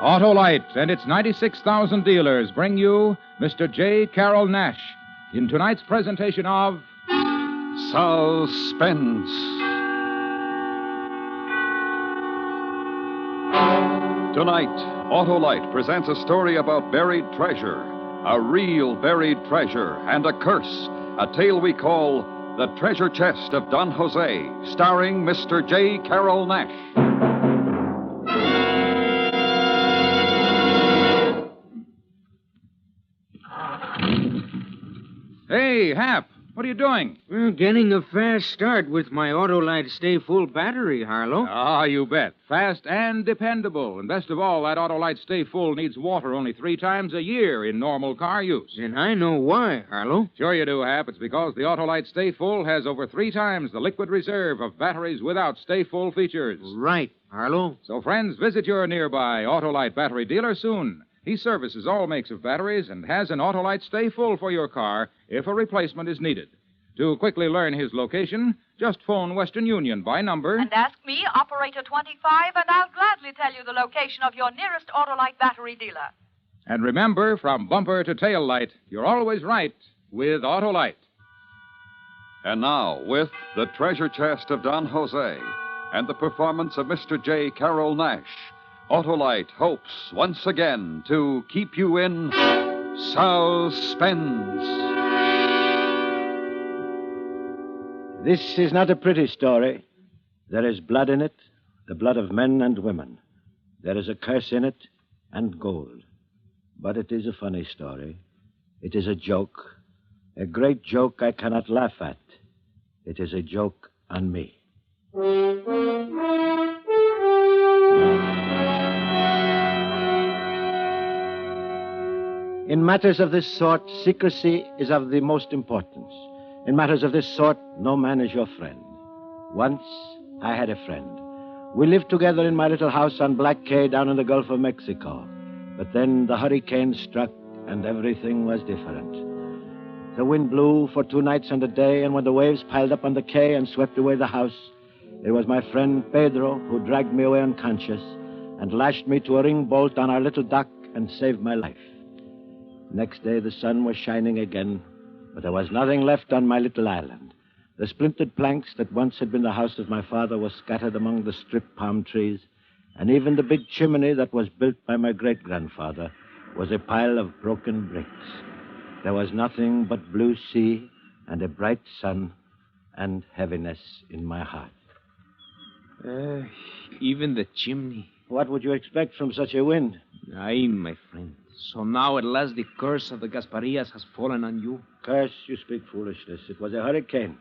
Autolite and its 96,000 dealers bring you Mr. J. Carroll Nash in tonight's presentation of Suspense. Tonight, Autolite presents a story about buried treasure, a real buried treasure, and a curse, a tale we call The Treasure Chest of Don Jose, starring Mr. J. Carroll Nash. Hey, Hap, what are you doing? Well, getting a fast start with my Autolite Stay Full battery, Harlow. Ah, you bet. Fast and dependable. And best of all, that Autolite Stay Full needs water only 3 times a year in normal car use. And I know why, Harlow. Sure you do, Hap. It's because the Autolite Stay Full has over 3 times the liquid reserve of batteries without Stay Full features. Right, Harlow. So, friends, visit your nearby Autolite battery dealer soon. He services all makes of batteries and has an Autolite Stay Full for your car if a replacement is needed. To quickly learn his location, just phone Western Union by number. And ask me, Operator 25, and I'll gladly tell you the location of your nearest Autolite battery dealer. And remember, from bumper to tail light, you're always right with Autolite. And now, with The Treasure Chest of Don Jose and the performance of Mr. J. Carroll Nash, Autolite hopes once again to keep you in suspense. This is not a pretty story. There is blood in it, the blood of men and women. There is a curse in it, and gold. But it is a funny story. It is a joke, a great joke I cannot laugh at. It is a joke on me. In matters of this sort, secrecy is of the most importance. In matters of this sort, no man is your friend. Once, I had a friend. We lived together in my little house on Black Cay down in the Gulf of Mexico. But then the hurricane struck, and everything was different. The wind blew for 2 nights and a day, and when the waves piled up on the quay and swept away the house, it was my friend Pedro who dragged me away unconscious and lashed me to a ring bolt on our little dock and saved my life. Next day, the sun was shining again, but there was nothing left on my little island. The splintered planks that once had been the house of my father were scattered among the stripped palm trees, and even the big chimney that was built by my great-grandfather was a pile of broken bricks. There was nothing but blue sea and a bright sun and heaviness in my heart. Even the chimney. What would you expect from such a wind? Aye, my friend. So now at last the curse of the Gasparias has fallen on you? Curse, you speak foolishness. It was a hurricane.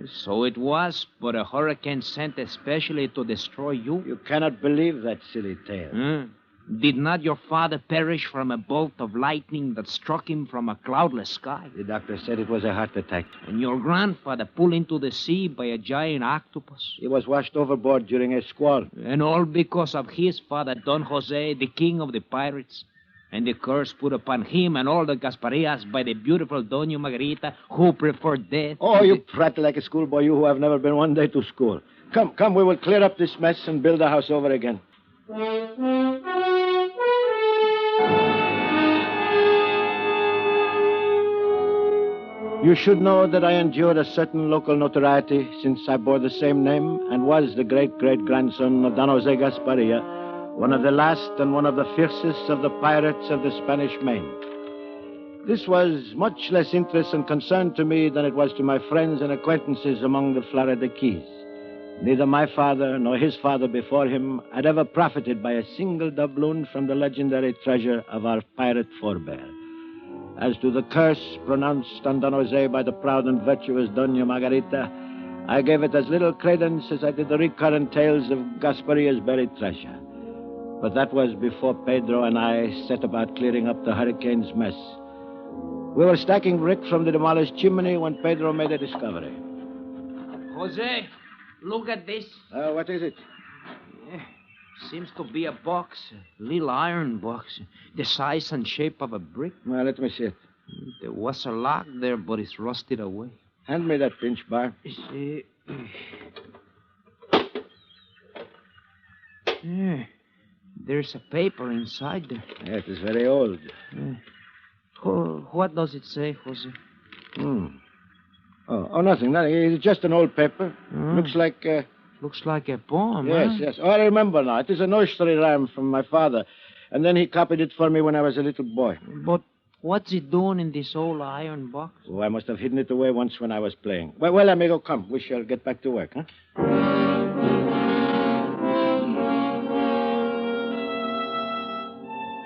So it was, but a hurricane sent especially to destroy you? You cannot believe that silly tale. Did not your father perish from a bolt of lightning that struck him from a cloudless sky? The doctor said it was a heart attack. And your grandfather pulled into the sea by a giant octopus? He was washed overboard during a squall. And all because of his father, Don Jose, the king of the pirates? And the curse put upon him and all the Gasparias by the beautiful Doña Margarita, who preferred death. Oh, you prattle like a schoolboy, you who have never been one day to school. Come, we will clear up this mess and build the house over again. You should know that I endured a certain local notoriety since I bore the same name and was the great-great-grandson of Don Jose Gasparia, one of the last and one of the fiercest of the pirates of the Spanish Main. This was much less interest and concern to me than it was to my friends and acquaintances among the Florida Keys. Neither my father nor his father before him had ever profited by a single doubloon from the legendary treasure of our pirate forebear. As to the curse pronounced on Don Jose by the proud and virtuous Doña Margarita, I gave it as little credence as I did the recurrent tales of Gasparia's buried treasure. But that was before Pedro and I set about clearing up the hurricane's mess. We were stacking brick from the demolished chimney when Pedro made a discovery. Jose, look at this. What is it? Seems to be a box, a little iron box, the size and shape of a brick. Well, let me see it. There was a lock there, but it's rusted away. Hand me that pinch bar. There's a paper inside there. Yeah, it is very old. What does it say, Jose? Oh, nothing. It's just an old paper. Looks like... Looks like a poem, Yes. Oh, I remember now. It is a nursery rhyme from my father. And then he copied it for me when I was a little boy. But what's it doing in this old iron box? Oh, I must have hidden it away once when I was playing. Well, amigo, come. We shall get back to work, huh?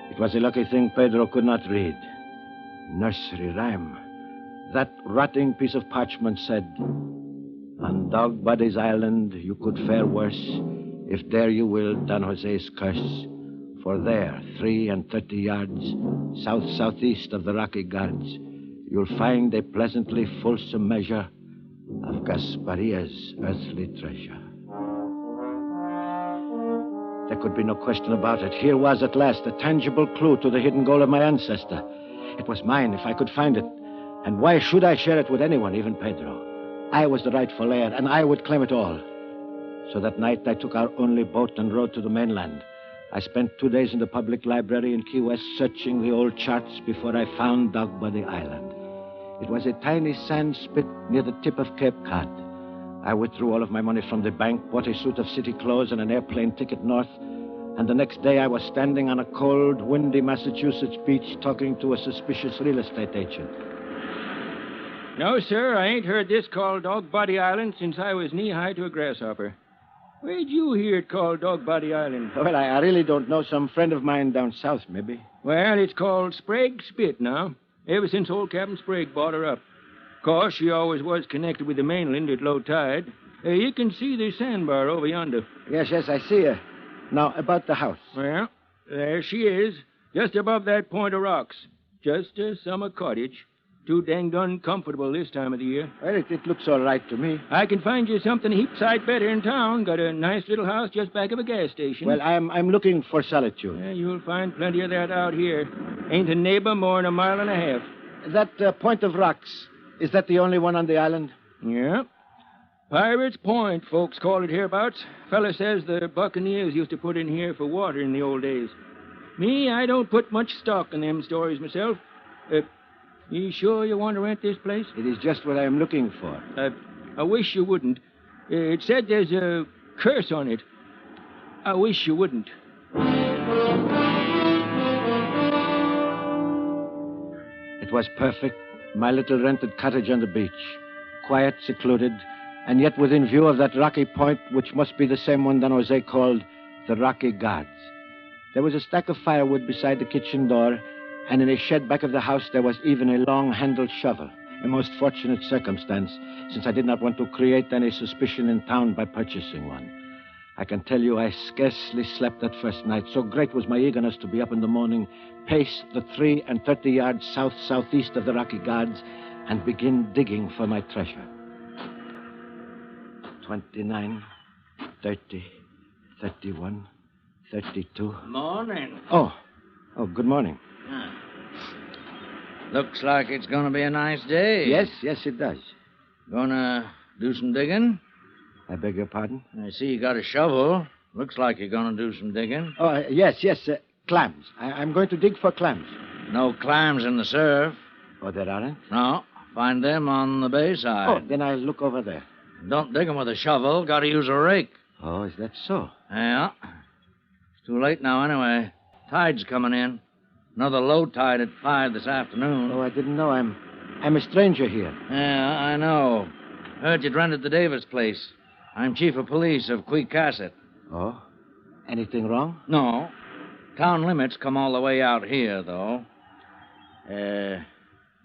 It was a lucky thing Pedro could not read. Nursery rhyme. That rotting piece of parchment said, "On Dog Buddy's Island you could fare worse if there you will Don Jose's curse. For there, 33 yards southeast of the Rocky Guards, you'll find a pleasantly fulsome measure of Gasparia's earthly treasure." There could be no question about it. Here was at last a tangible clue to the hidden goal of my ancestor. It was mine if I could find it. And why should I share it with anyone, even Pedro? I was the rightful heir, and I would claim it all. So that night I took our only boat and rowed to the mainland. I spent 2 days in the public library in Key West searching the old charts before I found Dog Buddy Island. It was a tiny sand spit near the tip of Cape Cod. I withdrew all of my money from the bank, bought a suit of city clothes and an airplane ticket north, and the next day I was standing on a cold, windy Massachusetts beach talking to a suspicious real estate agent. No, sir, I ain't heard this called Dog Body Island since I was knee-high to a grasshopper. Where'd you hear it called Dog Body Island? Well, I really don't know. Some friend of mine down south, maybe. Well, it's called Sprague Spit now, ever since old Captain Sprague bought her up. Of course, she always was connected with the mainland at low tide. You can see the sandbar over yonder. Yes, I see her. Now, about the house. Well, there she is, just above that point of rocks. Just a summer cottage. Too danged uncomfortable this time of the year. Well, it looks all right to me. I can find you something a heap sight better in town. Got a nice little house just back of a gas station. Well, I'm looking for solitude. Yeah, you'll find plenty of that out here. Ain't a neighbor more than a mile and a half. That point of rocks, is that the only one on the island? Yeah. Pirates Point, folks call it hereabouts. Fella says the buccaneers used to put in here for water in the old days. Me, I don't put much stock in them stories myself. You sure you want to rent this place? It is just what I'm looking for. I wish you wouldn't. It said there's a curse on it. I wish you wouldn't. It was perfect. My little rented cottage on the beach. Quiet, secluded, and yet within view of that rocky point, which must be the same one Don Jose called the Rocky Guards. There was a stack of firewood beside the kitchen door, and in a shed back of the house there was even a long-handled shovel. A most fortunate circumstance, since I did not want to create any suspicion in town by purchasing one. I can tell you I scarcely slept that first night. So great was my eagerness to be up in the morning, pace the 33 yards southeast of the Rocky Guards, and begin digging for my treasure. 29, 30, 31, 32. Morning. Oh, good morning. Looks like it's going to be a nice day. Yes, it does. Gonna do some digging? I beg your pardon? I see you got a shovel. Looks like you're going to do some digging. Oh, yes, clams. I'm going to dig for clams. No clams in the surf. Oh, there aren't? No. Find them on the bay side. Oh, then I'll look over there. Don't dig them with a shovel. Got to use a rake. Oh, is that so? Yeah. It's too late now anyway. Tide's coming in. Another low tide at 5 this afternoon. Oh, I didn't know. I'm a stranger here. Yeah, I know. Heard you'd rented the Davis place. I'm chief of police of Queecasset. Oh? Anything wrong? No. Town limits come all the way out here, though.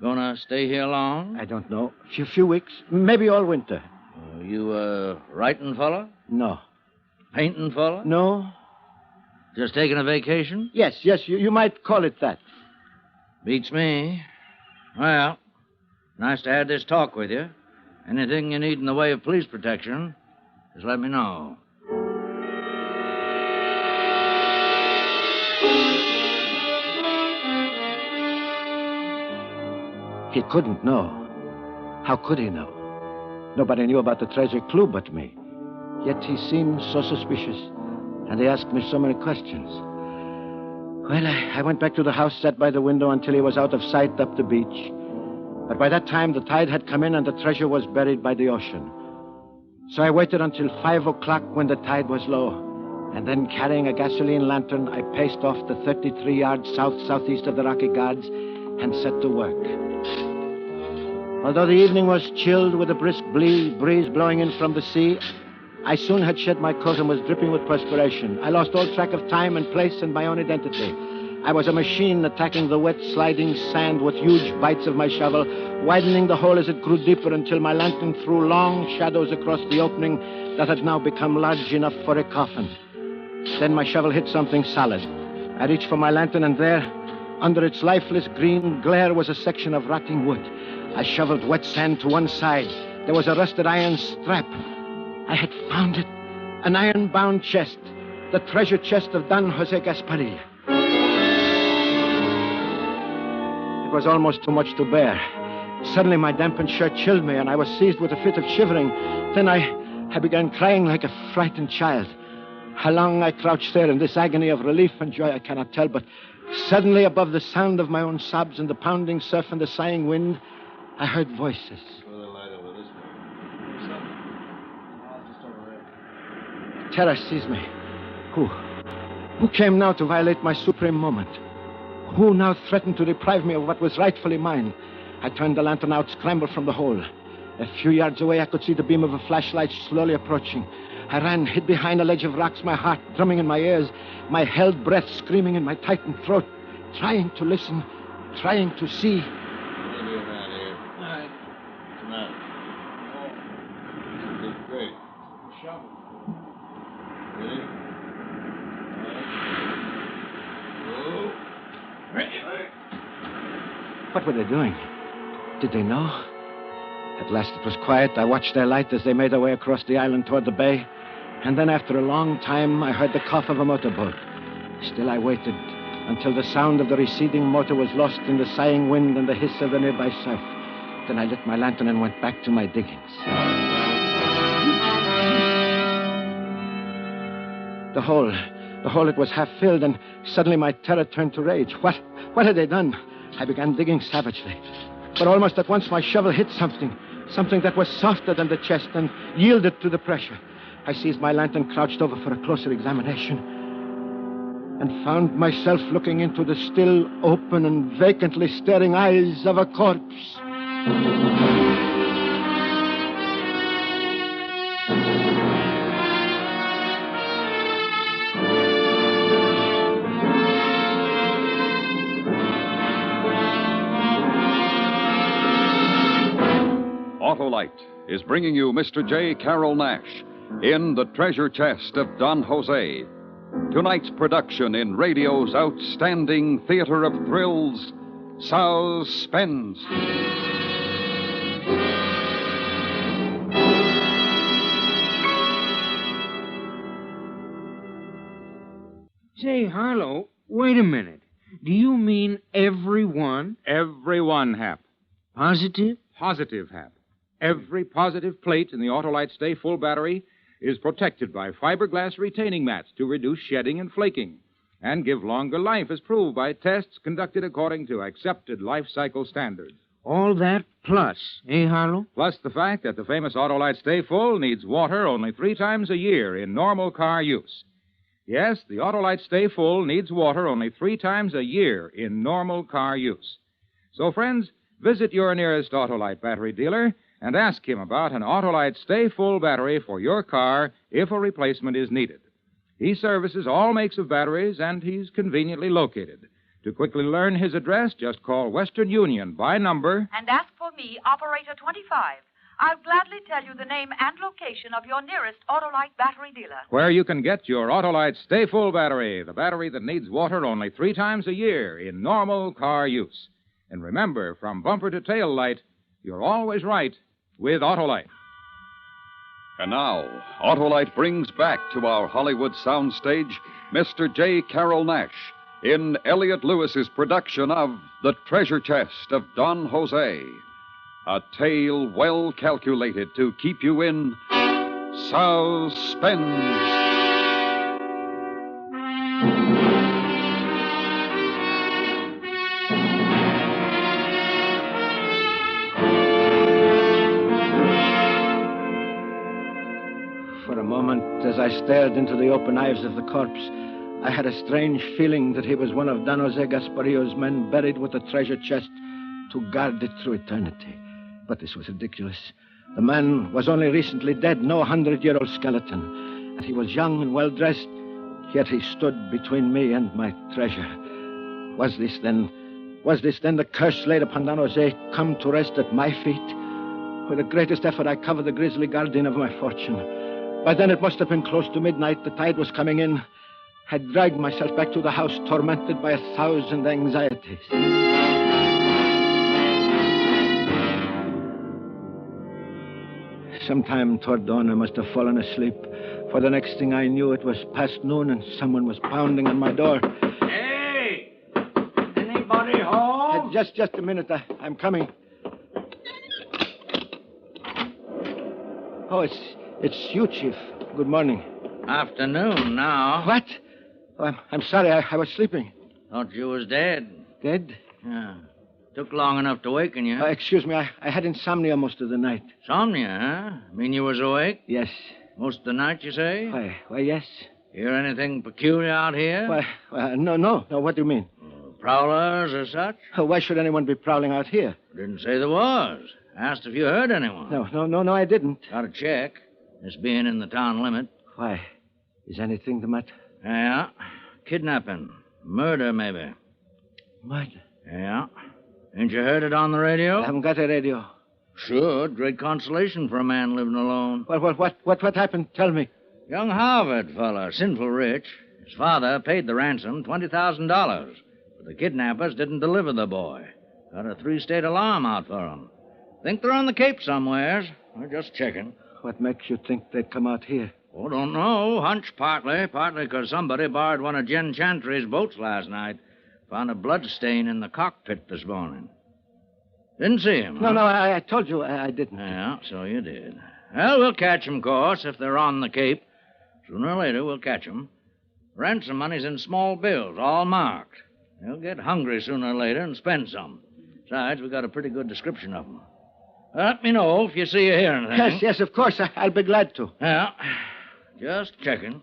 Gonna stay here long? I don't know. Few weeks. Maybe all winter. You a writing fella? No. Painting fella? No. Just taking a vacation? Yes, you might call it that. Beats me. Well, nice to have this talk with you. Anything you need in the way of police protection, just let me know. He couldn't know. How could he know? Nobody knew about the treasure clue but me. Yet he seemed so suspicious, and he asked me so many questions. Well, I went back to the house, sat by the window until he was out of sight up the beach. But by that time, the tide had come in and the treasure was buried by the ocean. So I waited until 5 o'clock when the tide was low. And then, carrying a gasoline lantern, I paced off the 33 yards south-southeast of the Rocky Guards and set to work. Although the evening was chilled with a brisk breeze blowing in from the sea, I soon had shed my coat and was dripping with perspiration. I lost all track of time and place and my own identity. I was a machine attacking the wet, sliding sand with huge bites of my shovel, widening the hole as it grew deeper until my lantern threw long shadows across the opening that had now become large enough for a coffin. Then my shovel hit something solid. I reached for my lantern, and there, under its lifeless green glare, was a section of rotting wood. I shoveled wet sand to one side. There was a rusted iron strap. I had found it. An iron-bound chest. The treasure chest of Don Jose Gasparilla. It was almost too much to bear. Suddenly my dampened shirt chilled me, and I was seized with a fit of shivering. Then I began crying like a frightened child. How long I crouched there in this agony of relief and joy, I cannot tell, but suddenly, above the sound of my own sobs and the pounding surf and the sighing wind, I heard voices. Terror seized me. Who came now to violate my supreme moment? Who now threatened to deprive me of what was rightfully mine? I turned the lantern out, scrambled from the hole. A few yards away, I could see the beam of a flashlight slowly approaching. I ran, hid behind a ledge of rocks, my heart drumming in my ears, my held breath screaming in my tightened throat, trying to listen, trying to see. Great. Shovel. Ready? What were they doing? Did they know? At last it was quiet. I watched their light as they made their way across the island toward the bay. And then after a long time, I heard the cough of a motorboat. Still I waited until the sound of the receding motor was lost in the sighing wind and the hiss of the nearby surf. Then I lit my lantern and went back to my diggings. The hole, it was half filled, and suddenly my terror turned to rage. What had they done? I began digging savagely. But almost at once my shovel hit something that was softer than the chest and yielded to the pressure. I seized my lantern, crouched over for a closer examination, and found myself looking into the still open and vacantly staring eyes of a corpse. Autolite is bringing you Mr. J. Carroll Nash in The Treasure Chest of Don Jose. Tonight's production in radio's outstanding theater of thrills, Suspense. Say, Harlow, wait a minute. Do you mean everyone? Everyone, Hap. Positive? Positive, Hap. Every positive plate in the Autolite Stay Full battery is protected by fiberglass retaining mats to reduce shedding and flaking and give longer life as proved by tests conducted according to accepted life cycle standards. All that plus, eh, Harlow? Plus the fact that the famous Autolite Stay Full needs water only 3 times a year in normal car use. Yes, the Autolite Stay Full needs water only 3 times a year in normal car use. So, friends, visit your nearest Autolite battery dealer and ask him about an Autolite Stay Full battery for your car if a replacement is needed. He services all makes of batteries, and he's conveniently located. To quickly learn his address, just call Western Union by number And ask for me, Operator 25. I'll gladly tell you the name and location of your nearest Autolite battery dealer. where you can get your Autolite Stay Full battery, the battery that needs water only 3 times a year in normal car use. And remember, from bumper to tail light, you're always right with Autolite. And now, Autolite brings back to our Hollywood soundstage Mr. J. Carroll Nash in Elliot Lewis's production of The Treasure Chest of Don Jose. A tale well calculated to keep you in suspense. For a moment, as I stared into the open eyes of the corpse, I had a strange feeling that he was one of Don Jose Gaspario's men buried with a treasure chest to guard it through eternity. But this was ridiculous. The man was only recently dead, no 100-year-old skeleton. And he was young and well-dressed, yet he stood between me and my treasure. Was this then the curse laid upon Don Jose, come to rest at my feet? With the greatest effort, I covered the grisly guardian of my fortune. By then, it must have been close to midnight. The tide was coming in. I dragged myself back to the house, tormented by 1,000 anxieties. Sometime toward dawn, I must have fallen asleep. For the next thing I knew, it was past noon, and someone was pounding on my door. Hey! Anybody home? Just a minute. I'm coming. Oh, it's you, Chief. Good morning. Afternoon now. What? Oh, I'm sorry. I was sleeping. Thought you was dead. Dead? Yeah. Took long enough to waken you. Excuse me. I had insomnia most of the night. Insomnia, huh? Mean you was awake? Yes. Most of the night, you say? Why, yes. Hear anything peculiar out here? Why, no. What do you mean? Prowlers or such? Why should anyone be prowling out here? Didn't say there was. Asked if you heard anyone. No, I didn't. Got to check. This being in the town limit. Why? Is anything the matter? Yeah. Kidnapping. Murder, maybe. Murder? Yeah. Ain't you heard it on the radio? I haven't got a radio. Sure. Great consolation for a man living alone. Well, what happened? Tell me. Young Harvard fella, sinful rich. His father paid the ransom, $20,000. But the kidnappers didn't deliver the boy. Got a 3-state alarm out for him. Think they're on the Cape somewheres. We're just checking. What makes you think they'd come out here? Oh, don't know. Hunch partly. Partly because somebody borrowed one of Jen Chantry's boats last night. Found a blood stain in the cockpit this morning. Didn't see him, huh? No, I told you I didn't. Yeah, so you did. Well, we'll catch 'em, of course, if they're on the Cape. Sooner or later, we'll catch 'em. Ransom money's in small bills, all marked. They'll get hungry sooner or later and spend some. Besides, we got a pretty good description of 'em. Let me know if you see or hear anything. Yes, of course. I'll be glad to. Yeah, just checking.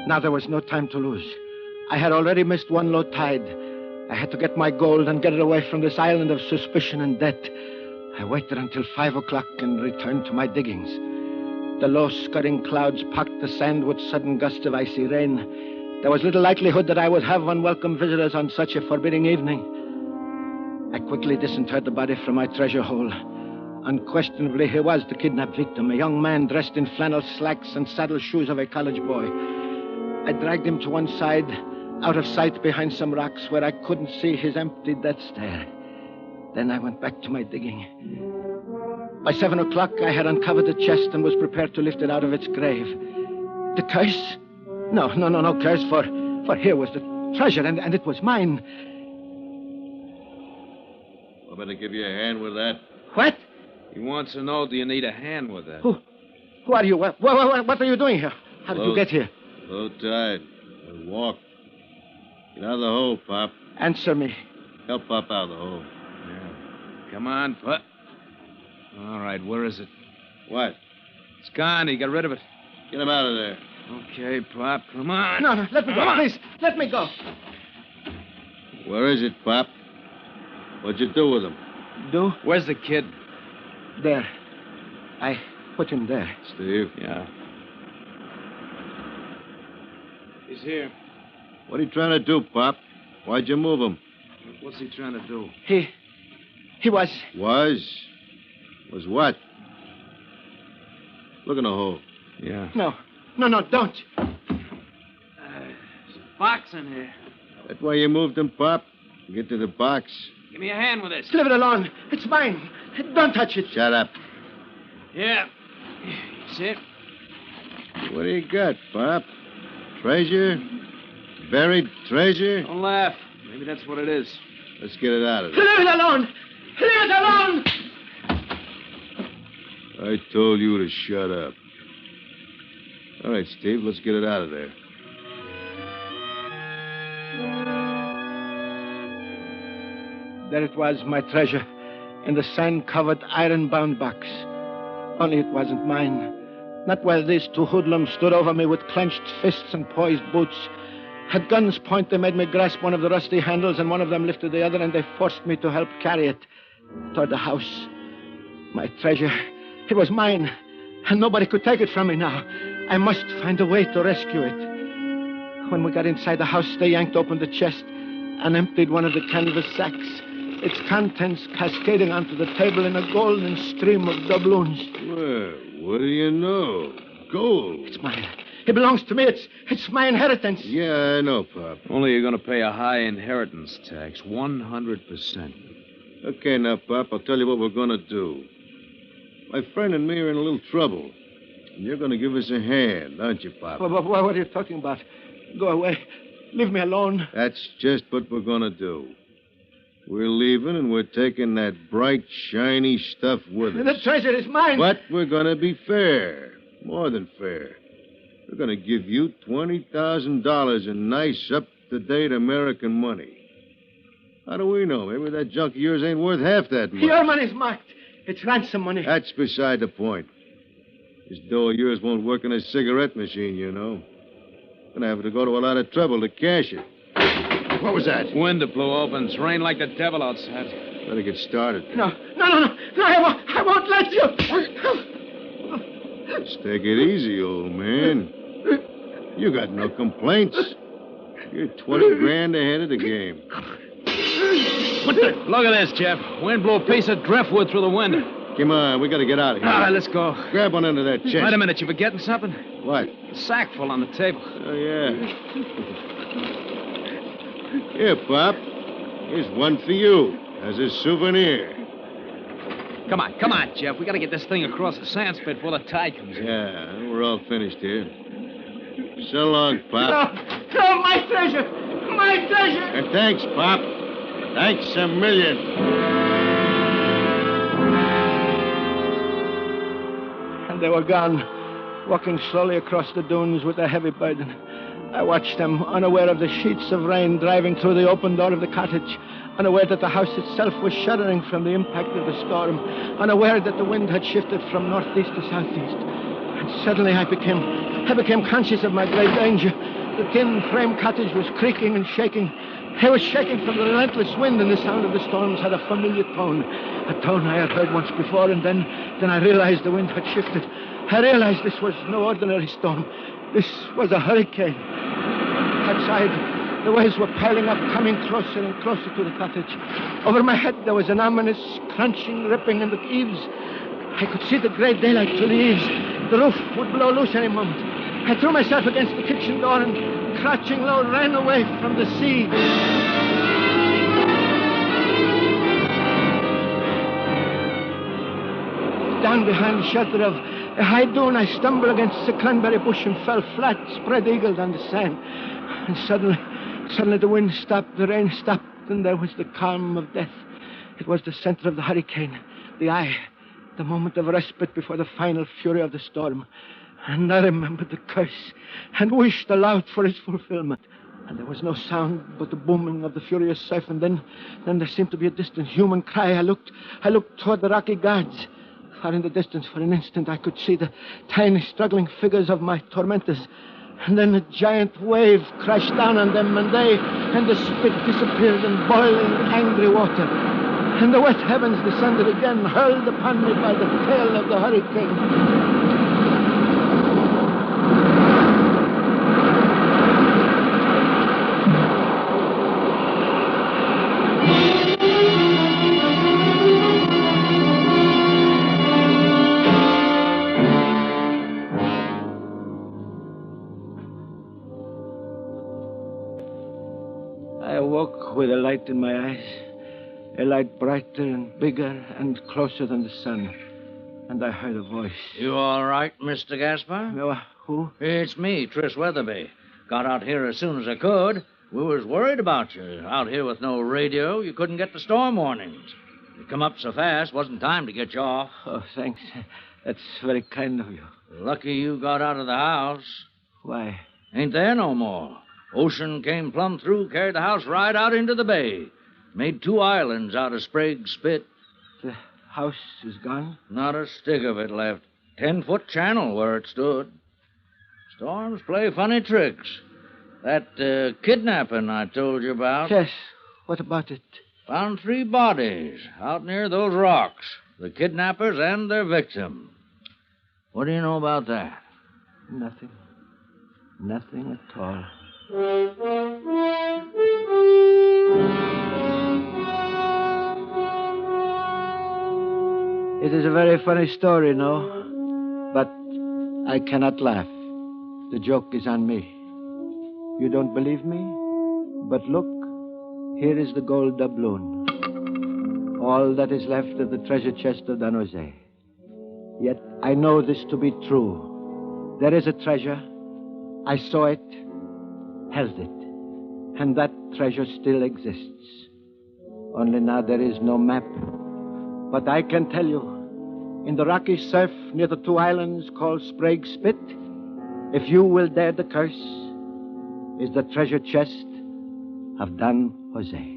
Now there was no time to lose. I had already missed one low tide. I had to get my gold and get it away from this island of suspicion and debt. I waited until 5 o'clock and returned to my diggings. The low, scudding clouds packed the sand with sudden gusts of icy rain. There was little likelihood that I would have unwelcome visitors on such a forbidding evening. I quickly disinterred the body from my treasure hole. Unquestionably, he was the kidnapped victim, a young man dressed in flannel slacks and saddle shoes of a college boy. I dragged him to one side, out of sight behind some rocks where I couldn't see his empty death stare. Then I went back to my digging. By 7 o'clock, I had uncovered the chest and was prepared to lift it out of its grave. The curse? No curse, for here was the treasure, and it was mine. I better give you a hand with that. What? He wants to know, do you need a hand with that? Who are you? What are you doing here? How did you get here? Low tide. We'll walk. Get out of the hole, Pop. Answer me. Help Pop out of the hole. Yeah. Come on, Pop. All right, where is it? What? It's gone. He got rid of it. Get him out of there. Okay, Pop, come on. No, let me go, please. Let me go. Where is it, Pop? What'd you do with him? Do? Where's the kid? There. I put him there. Steve? Yeah. He's here. What are you trying to do, Pop? Why'd you move him? What's he trying to do? He was... Was? Was what? Look in the hole. Yeah. No, don't. There's a box in here. That why you moved him, Pop? Get to the box. Give me a hand with this. Leave it alone. It's mine. Don't touch it. Shut up. Yeah. See it? What do you got, Pop? Treasure? Buried treasure? Don't laugh. Maybe that's what it is. Let's get it out of there. Leave it alone. Leave it alone. I told you to shut up. All right, Steve, let's get it out of there. There it was, my treasure, in the sand-covered, iron-bound box. Only it wasn't mine. Not while these two hoodlums stood over me with clenched fists and poised boots. At gun's point, they made me grasp one of the rusty handles, and one of them lifted the other, and they forced me to help carry it toward the house. My treasure, it was mine, and nobody could take it from me now. I must find a way to rescue it. When we got inside the house, they yanked open the chest and emptied one of the canvas sacks, its contents cascading onto the table in a golden stream of doubloons. Well, what do you know? Gold. It's mine. It belongs to me. It's my inheritance. Yeah, I know, Pop. Only you're going to pay a high inheritance tax, 100%. Okay, now, Pop, I'll tell you what we're going to do. My friend and me are in a little trouble. And you're going to give us a hand, aren't you, Pop? What are you talking about? Go away. Leave me alone. That's just what we're going to do. We're leaving, and we're taking that bright, shiny stuff with us. The treasure is mine. But we're going to be fair. More than fair. We're going to give you $20,000 in nice, up-to-date American money. How do we know? Maybe that junk of yours ain't worth half that much. Your money's marked. It's ransom money. That's beside the point. This dough of yours won't work in a cigarette machine, you know. Gonna have to go to a lot of trouble to cash it. What was that? Window blew open. It's rained like the devil outside. Better get started. No, I won't let you. Just take it easy, old man. You got no complaints. You're 20 grand ahead of the game. Look at this, Jeff. Wind blew a piece of driftwood through the window. Come on, we got to get out of here. All right, let's go. Grab one under that chest. Wait a minute, you forgetting something? What? A sack full on the table. Oh, yeah. Here, Pop. Here's one for you as a souvenir. Come on, Jeff. We got to get this thing across the sand spit before the tide comes in. Yeah, we're all finished here. So long, Pop. No, my treasure. My treasure. And thanks, Pop. Thanks a million. And they were gone, walking slowly across the dunes with a heavy burden. I watched them, unaware of the sheets of rain driving through the open door of the cottage, unaware that the house itself was shuddering from the impact of the storm, unaware that the wind had shifted from northeast to southeast. And suddenly I became conscious of my great danger. The tin frame cottage was creaking and shaking. It was shaking from the relentless wind, and the sound of the storms had a familiar tone. A tone I had heard once before, and then I realized the wind had shifted. I realized this was no ordinary storm. This was a hurricane. Outside, the waves were piling up, coming closer and closer to the cottage. Over my head, there was an ominous crunching, ripping in the eaves. I could see the gray daylight through the eaves. The roof would blow loose any moment. I threw myself against the kitchen door and, crouching low, ran away from the sea. Down behind the shelter of a high dune, I stumbled against a cranberry bush and fell flat, spread-eagled on the sand. And suddenly the wind stopped, the rain stopped, and there was the calm of death. It was the center of the hurricane, the eye, the moment of respite before the final fury of the storm. And I remembered the curse and wished aloud for its fulfillment. And there was no sound but the booming of the furious surf, and then there seemed to be a distant human cry. I looked toward the rocky guards. Far in the distance, for an instant, I could see the tiny, struggling figures of my tormentors. And then a giant wave crashed down on them, and the spit disappeared in boiling, angry water. And the wet heavens descended again, hurled upon me by the tail of the hurricane. I awoke with a light in my eyes, a light brighter and bigger and closer than the sun. And I heard a voice. You all right, Mr. Gaspar? Who? It's me, Tris Weatherby. Got out here as soon as I could. We was worried about you. Out here with no radio, you couldn't get the storm warnings. You come up so fast, wasn't time to get you off. Oh, thanks. That's very kind of you. Lucky you got out of the house. Why? Ain't there no more. Ocean came plumb through, carried the house right out into the bay. Made 2 islands out of Sprague's spit. The house is gone? Not a stick of it left. 10-foot channel where it stood. Storms play funny tricks. That kidnapping I told you about. Yes. What about it? Found 3 bodies out near those rocks. The kidnappers and their victim. What do you know about that? Nothing. Nothing at all. It is a very funny story, no? But I cannot laugh. The joke is on me. You don't believe me? But look, here is the gold doubloon. All that is left of the treasure chest of Don Jose. Yet I know this to be true. There is a treasure. I saw it, held it, and that treasure still exists. Only now there is no map. But I can tell you, in the rocky surf near the 2 islands called Sprague's Spit, if you will dare the curse, is the treasure chest of Don Jose.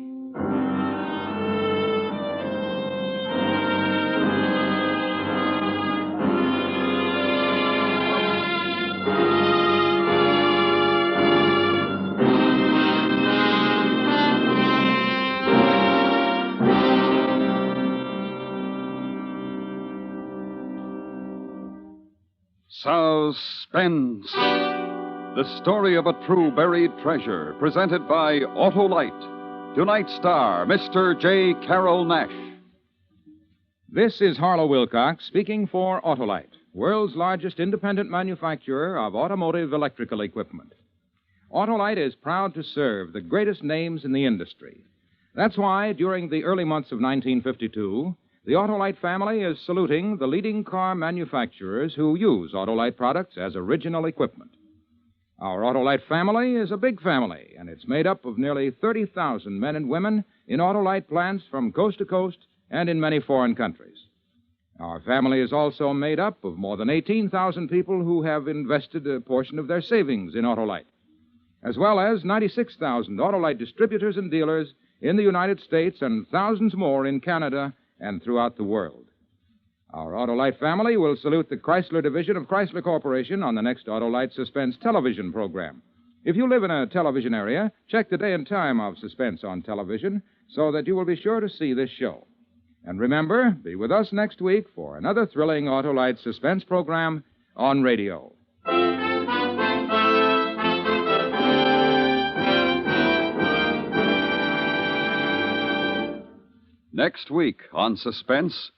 Suspense. The story of a true buried treasure, presented by Autolite. Tonight's star, Mr. J. Carroll Nash. This is Harlow Wilcox speaking for Autolite, world's largest independent manufacturer of automotive electrical equipment. Autolite is proud to serve the greatest names in the industry. That's why, during the early months of 1952, the Autolite family is saluting the leading car manufacturers who use Autolite products as original equipment. Our Autolite family is a big family, and it's made up of nearly 30,000 men and women in Autolite plants from coast to coast and in many foreign countries. Our family is also made up of more than 18,000 people who have invested a portion of their savings in Autolite, as well as 96,000 Autolite distributors and dealers in the United States and thousands more in Canada and throughout the world. Our Autolite family will salute the Chrysler division of Chrysler Corporation on the next Autolite Suspense television program. If you live in a television area, check the day and time of Suspense on television so that you will be sure to see this show. And remember, be with us next week for another thrilling Autolite Suspense program on radio. Next week on Suspense,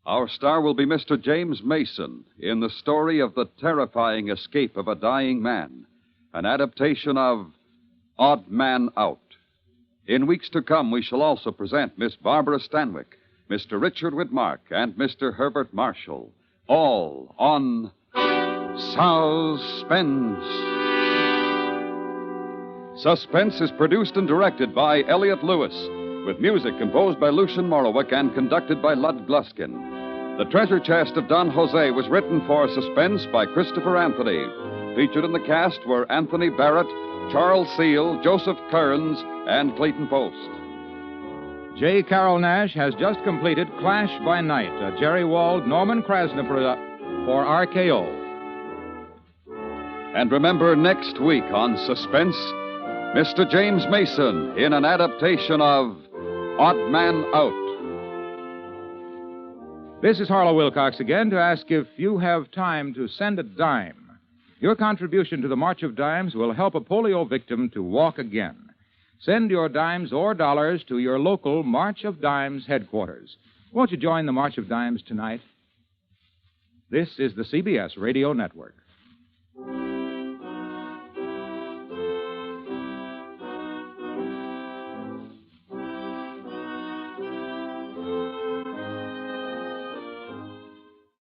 our star will be Mr. James Mason in the story of the terrifying escape of a dying man, an adaptation of Odd Man Out. In weeks to come, we shall also present Miss Barbara Stanwyck, Mr. Richard Whitmark, and Mr. Herbert Marshall, all on Suspense. Suspense is produced and directed by Elliott Lewis, with music composed by Lucien Morawick and conducted by Lud Gluskin. The Treasure Chest of Don Jose was written for Suspense by Christopher Anthony. Featured in the cast were Anthony Barrett, Charles Seal, Joseph Kearns, and Clayton Post. J. Carroll Nash has just completed Clash by Night, a Jerry Wald, Norman Krasna for RKO. And remember, next week on Suspense, Mr. James Mason in an adaptation of Odd Man Out. This is Harlow Wilcox again to ask if you have time to send a dime. Your contribution to the March of Dimes will help a polio victim to walk again. Send your dimes or dollars to your local March of Dimes headquarters. Won't you join the March of Dimes tonight? This is the CBS Radio Network.